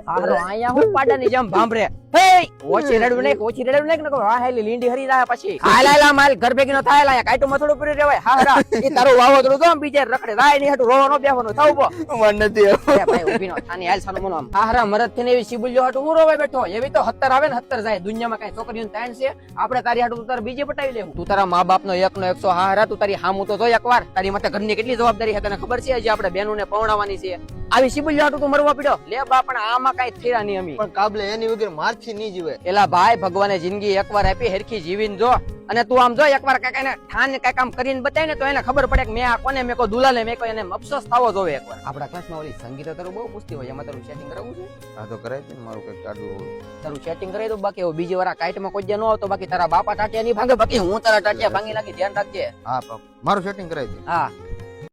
આરો આયા હું પાડાની જેમ ભાંભરે હે ઓછી રડવું ને નકો આ હેલી લીંડી હરી જાય પછી હાલા માલ ઘર ભેગી નો થાય લાયા કાઈટો મથડું પૂરી રેવાય હારા ઈ તારું વાવોતરું તો બીજે રખડે રાય ની હટુ રોવાનો બેહવાનો થાવ ઉભો મન નથી એ ભાઈ ઊભી નો થાની હાલ સાનો મનો આમ હારા મરદ થઈને એવી સિબુલ્યો હટુ હું રોવે બેઠો એવી તો 70 આવે ને 70 જાય દુનિયામાં કઈ છોકરીઓને તાણ છે આપણે તારી હાટુ તું તાર બીજે પટાવી લેવું તું તારા મા બાપ નો 1 નો 100 હારા તું તારી હામું તો જો એકવાર તારી માથે ઘરની કેટલી જવાબદારી છે તને ખબર છે જે આપણે બેનું ને પવણાવવાની છે આવી સિબુલ્યો હટુ તું મરવા પીડ્યો લે બા પણ આમાં કઈ થેરા નહીં અમી પણ કાબલે એની વગર મારથી નહીં જીવે એલા ભાઈ ભગવાને જિંદગી એકવાર આપી હેરખી જીવીને જો અને તું આમ જો એકવાર કાકાને ઠાન કઈ કામ કરીને બતાય ને તો એને ખબર પડે કે મેં આ કોને મેં કો દુલાલે મેં કો એને અફસોસ થવો જોવે એકવાર આપણા ક્લાસમાં ઓલી સંગીત તારું બહુ પૂછતી હોય એમાં તારું સેટિંગ કરાવવું છે હા તો કરાય છે મારું કઈ કાઢવું તારું સેટિંગ કરાવી દો બાકી બીજી વાર કાઈટમાં કોઈ ન આવતો બાકી તારા બાપા ટાટિયા નહીં ભાંગે બાકી હું તારા ટાટિયા ભાંગી નાખી ધ્યાન રાખજે હા મારું સેટિંગ કરાય છે હા